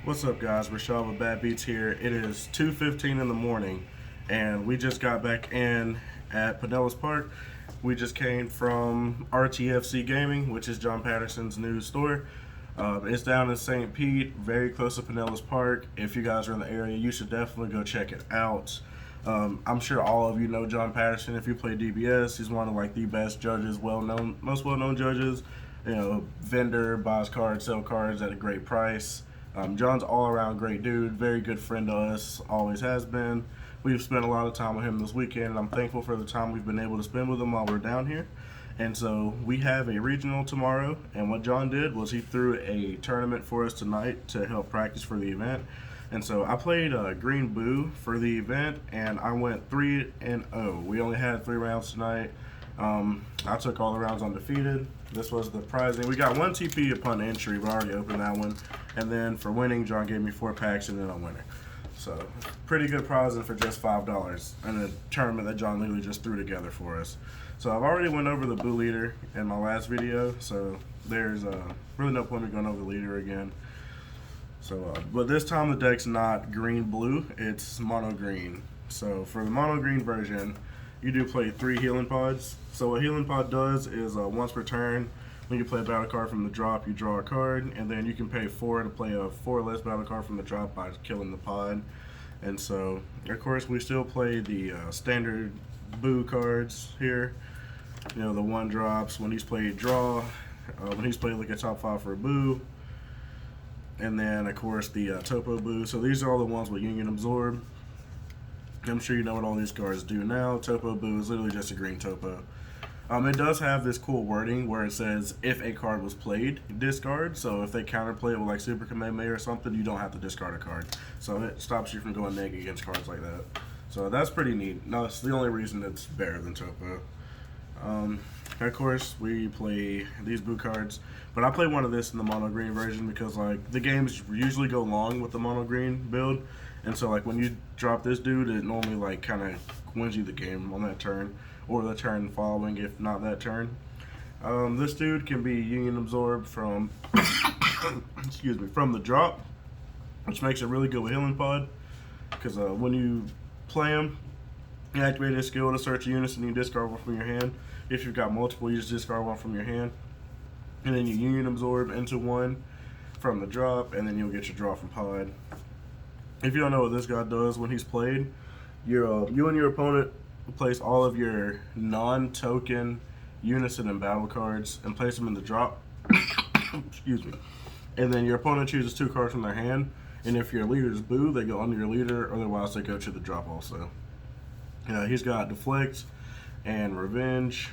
What's up, guys? Rashad with Bad Beats here. It is 2:15 in the morning, and we just got back in at Pinellas Park. We just came from RTFC Gaming, which is John Patterson's new store. It's down in St. Pete, very close to Pinellas Park. If you guys are in the area, you should definitely go check it out. I'm sure all of you know John Patterson. If you play DBS, he's one of the best judges, most well-known judges. You know, vendor, buys cards, sell cards at a great price. John's all around great dude, very good friend to us, always has been. We've spent a lot of time with him this weekend, and I'm thankful for the time we've been able to spend with him while we're down here. And so we have a regional tomorrow, and what John did was he threw a tournament for us tonight to help practice for the event. And so I played Green Buu for the event, and I went 3-0. We only had 3 rounds tonight. I took all the rounds undefeated. This was the prizing. We got 1 TP upon entry. We already opened that one. And then for winning, John gave me 4 packs and then a winner. So pretty good prizing for just $5 in a tournament that John literally just threw together for us. So I've already went over the Buu leader in my last video. So there's really no point in going over the leader again. So, but this time the deck's not green blue, it's mono green. So for the mono green version, you do play 3 healing pods. So what healing pod does is once per turn, when you play a battle card from the drop, you draw a card, and then you can pay 4 to play a 4 less battle card from the drop by killing the pod. And so, of course, we still play the standard Buu cards here. You know, the 1 drops. When he's played, draw. When he's played, look at top 5 for a Buu. And then, of course, the Topo Buu. So these are all the ones with Union Absorb. I'm sure you know what all these cards do now. Topo Buu is literally just a green Topo. It does have this cool wording where it says if a card was played, discard. So if they counterplay it with Super Kamehameha or something, you don't have to discard a card. So it stops you from going neg against cards like that. So that's pretty neat. No, it's the only reason it's better than Topo. Of course, we play these Buu cards, but I play one of this in the mono green version because the games usually go long with the mono green build, and so when you drop this dude, it normally kind of wins you the game on that turn or the turn following, if not that turn. This dude can be Union Absorbed from excuse me, from the drop, which makes it really good with healing pod because when you play him, you activate his skill to search units and you discard one from your hand. If you've got multiple, you just discard one from your hand. And then you Union Absorb into one from the drop, and then you'll get your draw from pod. If you don't know what this guy does when he's played, you and your opponent place all of your non-token unison and battle cards and place them in the drop. Excuse me. And then your opponent chooses 2 cards from their hand, and if your leader is Buu, they go under your leader, otherwise they go to the drop also. He's got Deflect and Revenge.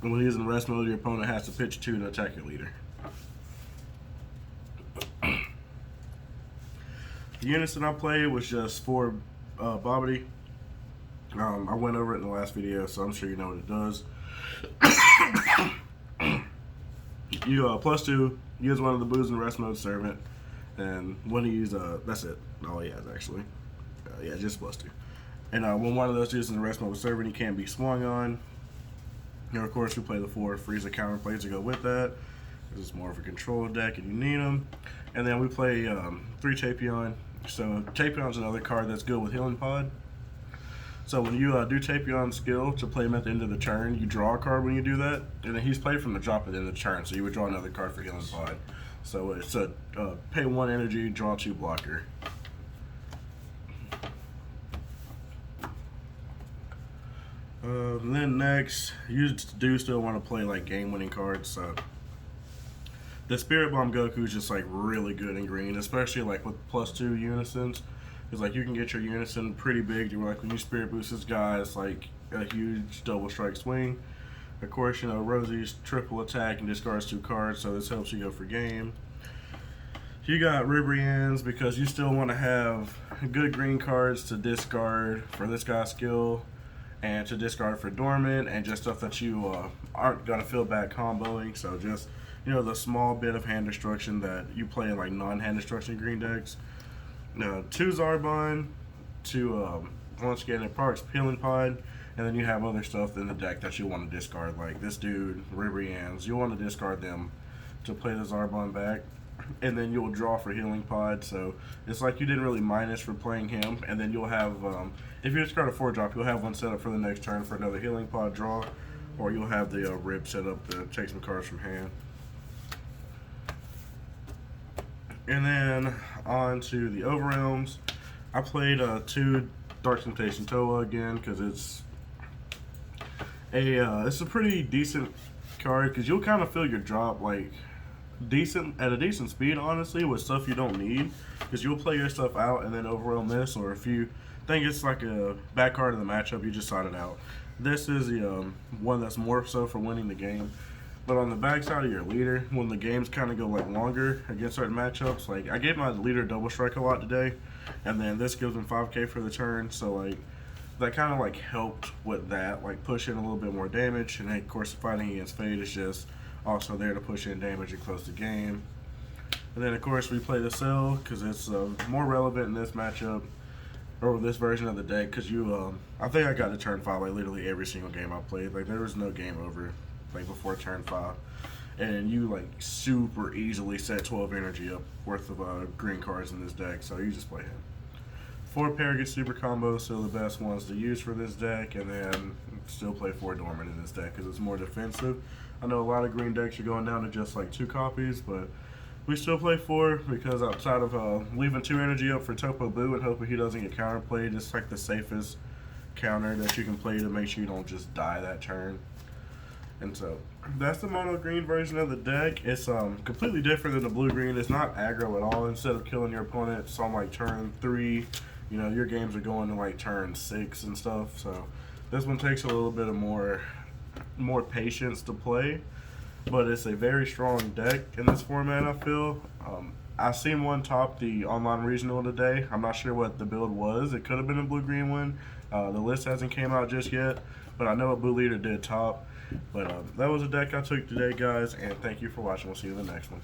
And when he's in rest mode, your opponent has to pitch 2 to attack your leader. The unison I played was just 4 Bobbity. I went over it in the last video, so I'm sure you know what it does. You +2, use one of the Buus in rest mode servant, and when he use that's it. All he has actually. Yeah, just +2. And when one of those dudes in the rest mode servant, he can't be swung on. Of course, we play the 4 Frieza counterplays to go with that. This is more of a control deck, and you need them. And then we play 3 Tapion. So Tapion's another card that's good with healing pod. So when you do Tapion's skill to play him at the end of the turn, you draw a card when you do that, and then he's played from the drop at the end of the turn, so you would draw another card for healing pod. So it's a pay 1 energy, draw 2 blocker. And then next, you do still want to play game-winning cards. So the Spirit Bomb Goku is just really good in green, especially with +2 unisons. Because you can get your unison pretty big. You're when you Spirit Boost this guy, it's a huge double strike swing. Of course, Rosie's triple attack and discards 2 cards, so this helps you go for game. You got Ribrian's because you still want to have good green cards to discard for this guy's skill, and to discard for dormant, and just stuff that you aren't gonna feel bad comboing. So just the small bit of hand destruction that you play in non-hand destruction green decks. 2 Zarbon to once again it parks healing pod, and then you have other stuff in the deck that you want to discard, like this dude, Ribrian's. You want to discard them to play the Zarbon back. and then you'll draw for healing pod. So it's like you didn't really minus for playing him, and then you'll have if you discard a 4-drop, you'll have one set up for the next turn for another healing pod draw, or you'll have the rib set up to take some cards from hand. And then on to the Overrealms. I played 2 Dark Temptation Toa again because it's a pretty decent card because you'll kind of feel your drop like at a decent speed, honestly, with stuff you don't need, because you'll play your stuff out and then overwhelm this, or if you think it's like a bad card in the matchup, you just side it out. This is the one that's more so for winning the game. But on the backside of your leader, when the games kind of go like longer against certain matchups, like I gave my leader double strike a lot today, and then this gives him 5k for the turn, so like that kind of like helped with that, like push in a little bit more damage, and then of course fighting against Fade is just also there to push in damage and close the game. And then of course we play the Cell because it's more relevant in this matchup, or this version of the deck, because I think I got to turn 5 like literally every single game I played. Like there was no game over like before turn 5, and you like super easily set 12 energy up worth of green cards in this deck, so you just play him. 4 Paragon Super Combo, still the best ones to use for this deck, and then still play 4 Dormant in this deck because it's more defensive. I know a lot of green decks are going down to just like 2 copies, but we still play 4 because outside of leaving 2 energy up for Topo Buu and hoping he doesn't get counterplayed, it's like the safest counter that you can play to make sure you don't just die that turn. And so that's the mono green version of the deck. It's completely different than the blue green. It's not aggro at all. Instead of killing your opponent on like turn 3, you know, your games are going to like turn 6 and stuff. So this one takes a little bit of more patience to play, but it's a very strong deck in this format, I feel. I've seen one top the online regional today. I'm not sure what the build was. It could have been a blue green one. The list hasn't came out just yet, but I know a blue leader did top. But that was a deck I took today, guys, and thank you for watching. We'll see you in the next one.